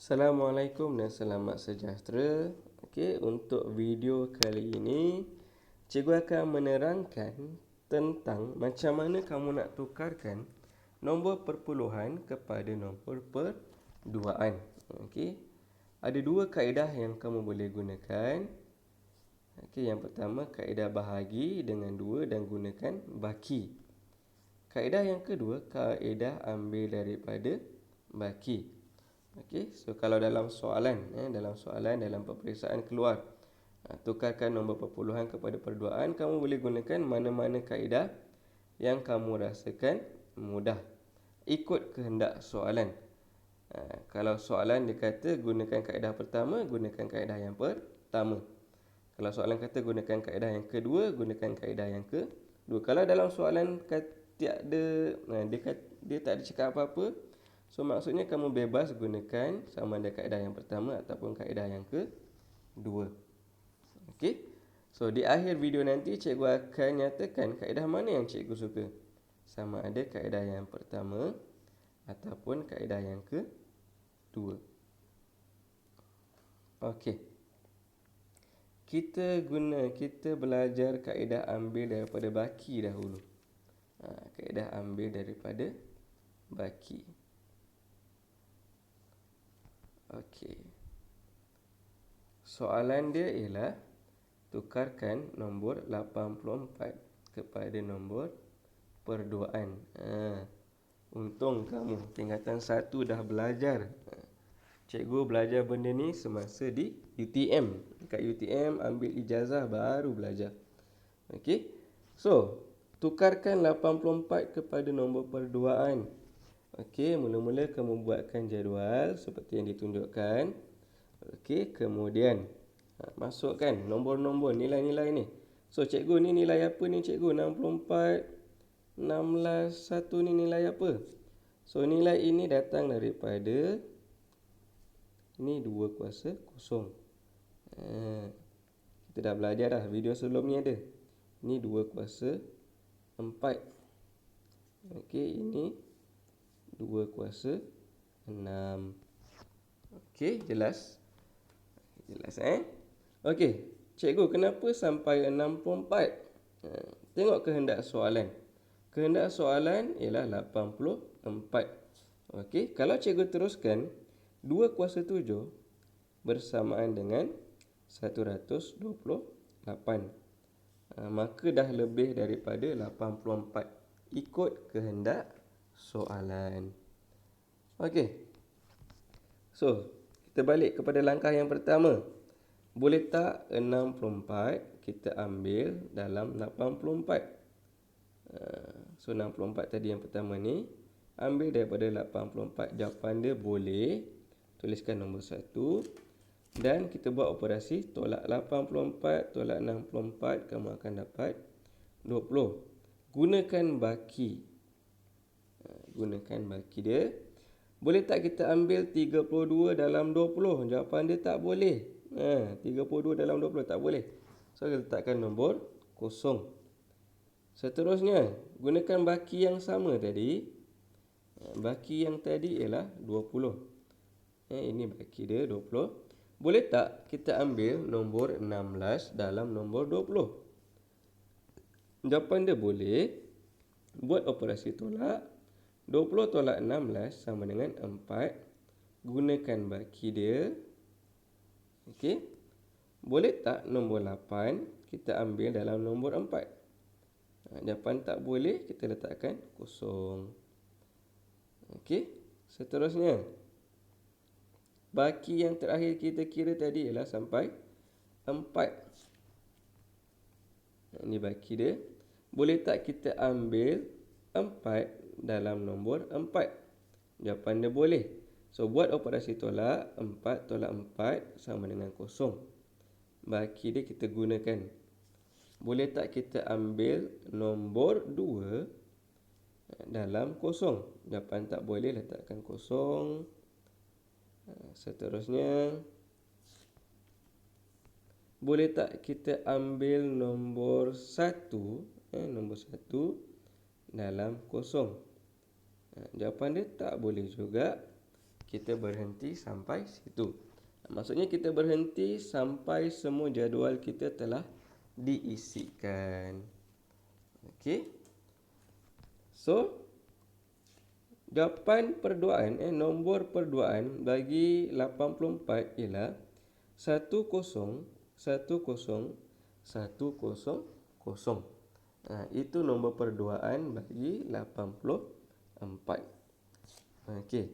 Assalamualaikum dan selamat sejahtera. Okey, untuk video kali ini, cikgu akan menerangkan tentang macam mana kamu nak tukarkan nombor perpuluhan kepada nombor perduaan. Okey. Ada dua kaedah yang kamu boleh gunakan. Okey, yang pertama kaedah bahagi dengan 2 dan gunakan baki. Kaedah yang kedua, kaedah ambil daripada baki. Okey, so kalau dalam soalan, dalam peperiksaan keluar, tukarkan nombor perpuluhan kepada perduaan, kamu boleh gunakan mana-mana kaedah yang kamu rasakan mudah. Ikut kehendak soalan. Kalau soalan dia kata gunakan kaedah pertama, gunakan kaedah yang pertama. Kalau soalan kata gunakan kaedah yang kedua, gunakan kaedah yang kedua. Kalau dalam soalan dia tak ada cakap apa-apa, so maksudnya kamu bebas gunakan sama ada kaedah yang pertama ataupun kaedah yang kedua. Okey. So di akhir video nanti cikgu akan nyatakan kaedah mana yang cikgu suka. Sama ada kaedah yang pertama ataupun kaedah yang kedua. Okey. Kita belajar kaedah ambil daripada baki dahulu. Kaedah ambil daripada baki. Okey. Soalan dia ialah tukarkan nombor 84 kepada nombor perduaan. Untung kamu tingkatan 1 dah belajar. Cikgu belajar benda ni semasa di UTM. Dekat UTM ambil ijazah baru belajar. Okey. So, tukarkan 84 kepada nombor perduaan. Okey, mula-mula kamu buatkan jadual seperti yang ditunjukkan. Okey, kemudian masukkan nombor-nombor, nilai-nilai ni. So, cikgu ni nilai apa ni cikgu? 64, 16, 1 ni nilai apa? So, nilai ini datang daripada ni 2 kuasa kosong. Kita dah belajar dah, video sebelum ni ada. Ni 2 kuasa 4. Okey, ini 2 kuasa 6. Okey, jelas? Jelas Okey, cikgu kenapa sampai 64? Tengok kehendak soalan. Kehendak soalan ialah 84. Okey, kalau cikgu teruskan 2 kuasa 7 bersamaan dengan 128. Maka dah lebih daripada 84. Ikut kehendak soalan. Okey. So, kita balik kepada langkah yang pertama. Boleh tak 64 kita ambil dalam 84? So, 64 tadi yang pertama ni, ambil daripada 84. Jawapan dia boleh. Tuliskan nombor 1. Dan kita buat operasi tolak 84, tolak 64, kamu akan dapat 20. Gunakan baki. Gunakan baki dia. Boleh tak kita ambil 32 dalam 20? Jawapan dia tak boleh. 32 dalam 20 tak boleh. So, kita letakkan nombor kosong. Seterusnya, gunakan baki yang sama tadi. Baki yang tadi ialah 20. Ini baki dia 20. Boleh tak kita ambil nombor 16 dalam nombor 20? Jawapan dia boleh. Buat operasi tolak. 20 tolak 16 sama dengan 4. Gunakan baki dia. Okey. Boleh tak nombor 8 kita ambil dalam nombor 4? Jawapan tak boleh, kita letakkan kosong. Okey. Seterusnya, baki yang terakhir kita kira tadi ialah sampai 4. Ini baki dia. Boleh tak kita ambil 4 dalam nombor 4? Jawapan dia boleh. So, buat operasi tolak. 4 tolak 4 sama dengan kosong. Baki dia kita gunakan. Boleh tak kita ambil nombor 2 dalam kosong? Jawapan tak boleh, letakkan kosong. Seterusnya, boleh tak kita ambil nombor 1 dalam kosong? Jawapan dia tak boleh juga. kita berhenti sampai situ. Maksudnya kita berhenti sampai semua jadual kita telah diisikan. Okey. So, jawapan perduaan, nombor perduaan bagi 84 ialah 10 10 100. Itu nombor perduaan bagi 84. Okey.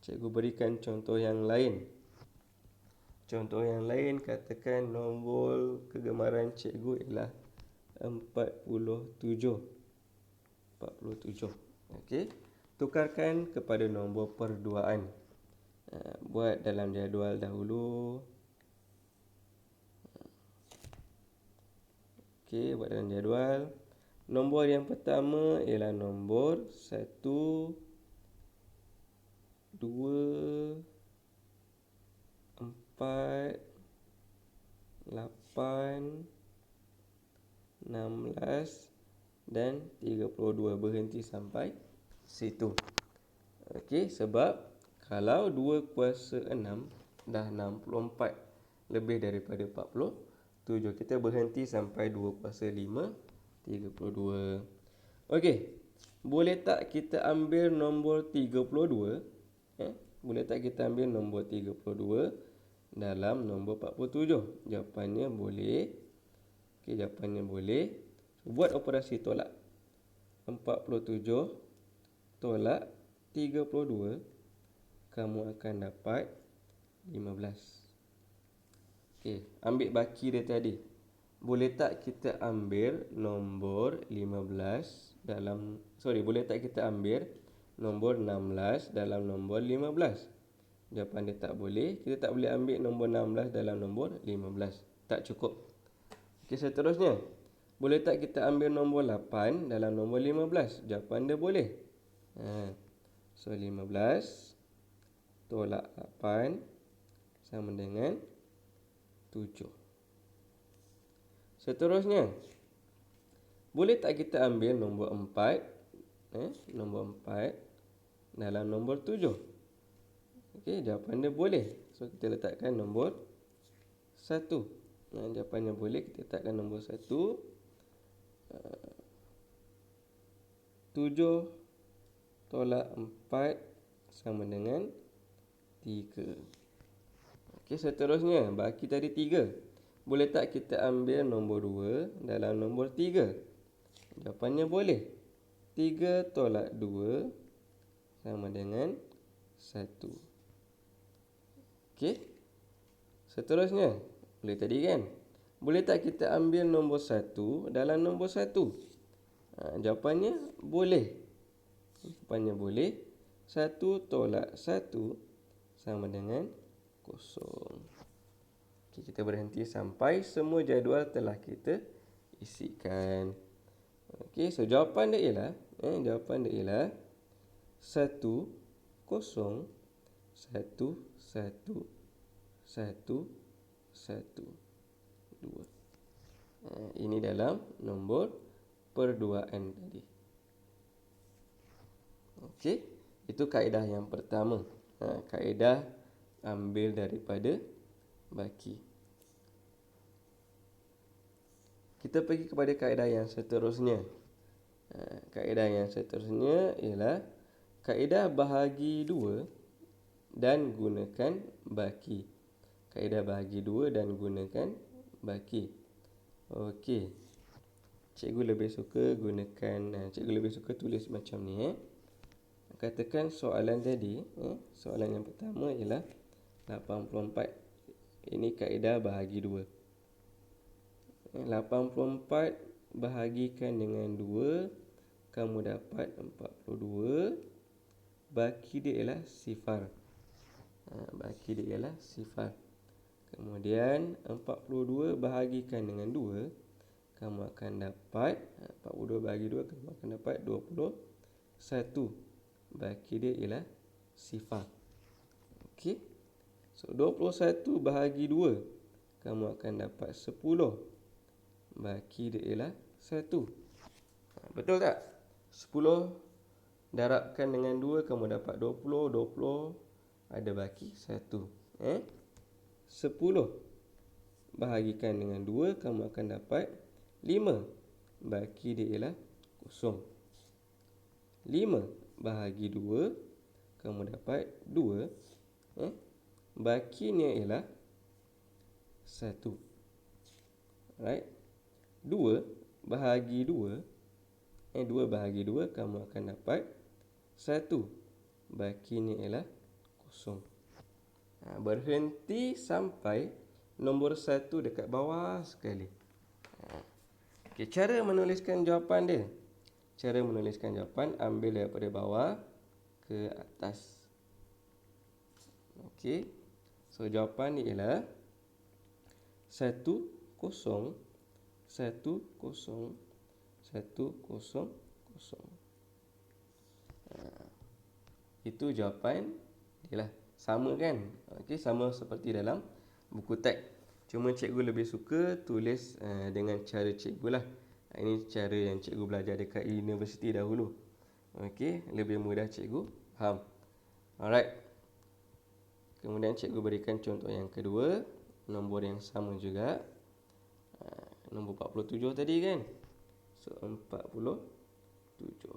Cikgu berikan contoh yang lain. Contoh yang lain, katakan nombor kegemaran cikgu ialah 47. 47. Okey. Tukarkan kepada nombor perduaan. Buat dalam jadual dahulu. Okey, buat dalam jadual. Nombor yang pertama ialah nombor 1, 2, 4, 8, 16 dan 32. Berhenti sampai situ. Okey, sebab kalau 2 kuasa 6 dah 64 lebih daripada 47. Kita berhenti sampai 2 kuasa 5, 32. Okey, boleh tak kita ambil nombor 32? Boleh tak kita ambil nombor 32 dalam nombor 47? Jawapannya boleh. Okey, jawapannya boleh. Buat operasi tolak. 47 tolak 32, kamu akan dapat 15. Okey, ambil baki dia tadi. Boleh tak kita ambil nombor 15 dalam, boleh tak kita ambil nombor 16 dalam nombor 15? Jawapan dia tak boleh. Kita tak boleh ambil nombor 16 dalam nombor 15. Tak cukup. Okey, seterusnya. Boleh tak kita ambil nombor 8 dalam nombor 15? Jawapan dia boleh. 15 tolak 8 sama dengan 7. Seterusnya, boleh tak kita ambil nombor 4? Nombor 4 dalam nombor 7? Okey, jawapan dia boleh. So, kita letakkan nombor 1. Jawapannya boleh. Kita letakkan nombor 1. 7 tolak 4 sama dengan 3. Okey, seterusnya, baki tadi 3. Boleh tak kita ambil nombor 2 dalam nombor 3? Jawapannya boleh. 3 tolak 2 sama dengan 1. Okey. Seterusnya, boleh tadi kan? Boleh tak kita ambil nombor 1 dalam nombor 1? Jawapannya boleh. Jawapannya boleh. 1 tolak 1 sama dengan 0. Okey, kita berhenti sampai semua jadual telah kita isikan. Okey, so jawapan dia ialah 1, 0, 1, 1, 1, 1, 2. Ini dalam nombor perduaan tadi. Okey, itu kaedah yang pertama. Kaedah ambil daripada baki. Kita pergi kepada kaedah yang seterusnya. Kaedah yang seterusnya ialah kaedah bahagi 2 dan gunakan baki. Kaedah bahagi 2 dan gunakan baki. Okey. Cikgu lebih suka tulis macam ni. Katakan soalan tadi, soalan yang pertama ialah 84. Ini kaedah bahagi 2. 84 bahagikan dengan 2, kamu dapat 42. Baki dia ialah sifar. Baki dia ialah sifar. Kemudian 42 bahagikan dengan 2, kamu akan dapat 42 bahagi 2, kamu akan dapat 21. Baki dia ialah sifar. Okey. So 21 bahagi 2, kamu akan dapat 10. Baki dia ialah 1. Betul tak? 10 darabkan dengan 2, kamu dapat 20. 20 ada baki 1. 10 bahagikan dengan 2, kamu akan dapat 5. Baki dia ialah kosong. 5 bahagi 2, kamu dapat 2. Bakinya ialah 1. Right? 2 bahagi 2, 2 bahagi 2, kamu akan dapat 1. Bakinya ialah kosong. Berhenti sampai nombor 1 dekat bawah sekali. Okay, cara menuliskan jawapan dia. Cara menuliskan jawapan, ambil daripada bawah ke atas. Okey. So jawapan dia ialah 1 0 1 0 1 0 0. Itu jawapan dia lah. Sama kan? Okey, sama seperti dalam buku teks. Cuma cikgu lebih suka tulis dengan cara cikgu lah. Ini cara yang cikgu belajar dekat universiti dahulu. Okey, lebih mudah cikgu faham. Alright. Kemudian cikgu berikan contoh yang kedua, nombor yang sama juga. Nombor 47 tadi kan. So 47.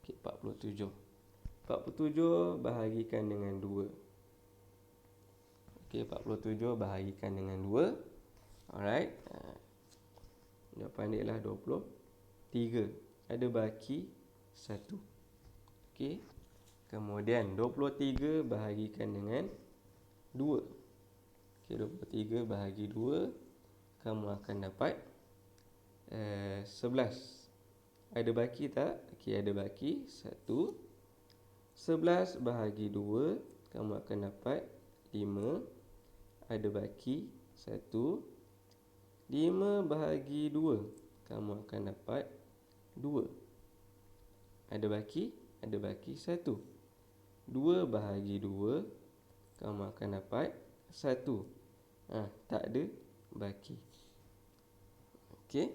Okey, 47. 47 bahagikan dengan 2. Okey, 47 bahagikan dengan 2. Alright. Jawapan dia ialah 23. Ada baki 1. Okey. Kemudian 23 bahagikan dengan 2. Okey, 23 bahagi 2, kamu akan dapat 11. Ada baki tak? Okey, ada baki 1. 11 bahagi 2, kamu akan dapat 5. Ada baki 1. 5 bahagi 2, kamu akan dapat 2. Ada baki? Ada baki 1. 2 bahagi 2, kamu akan dapat 1. Tak ada baki. Okey.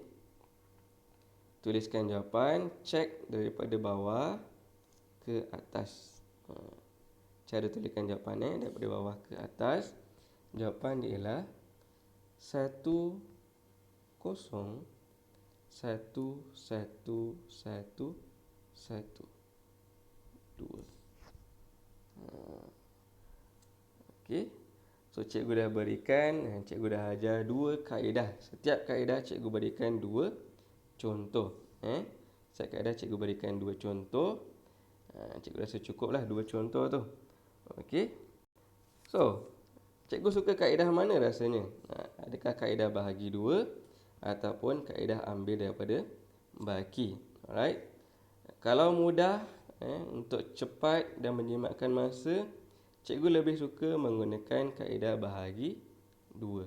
Tuliskan jawapan, cek daripada bawah ke atas. Cara tuliskan jawapan daripada bawah ke atas. Jawapan dia ialah 1 0 1 1 1 1 2. Okey. So cikgu dah berikan, cikgu dah ajar 2 kaedah. Setiap kaedah cikgu berikan 2 contoh. Setiap kaedah cikgu berikan 2 contoh. Cikgu rasa cukup lah 2 contoh tu. Okey. So, cikgu suka kaedah mana rasanya? Adakah kaedah bahagi 2 ataupun kaedah ambil daripada baki? Alright. Kalau mudah untuk cepat dan menjimatkan masa, cikgu lebih suka menggunakan kaedah bahagi 2.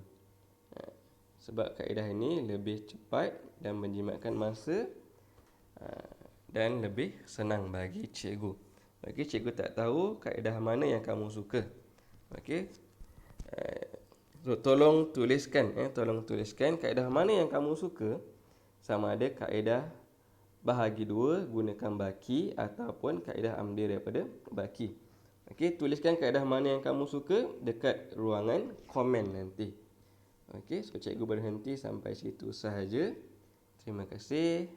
Sebab kaedah ini lebih cepat dan menjimatkan masa dan lebih senang bagi cikgu. Okey, cikgu tak tahu kaedah mana yang kamu suka. Okey. So, tolong tuliskan kaedah mana yang kamu suka. Sama ada kaedah bahagi 2 gunakan baki ataupun kaedah ambil daripada baki. Okey, tuliskan kaedah mana yang kamu suka dekat ruangan komen nanti. Okey, so cikgu berhenti sampai situ sahaja. Terima kasih.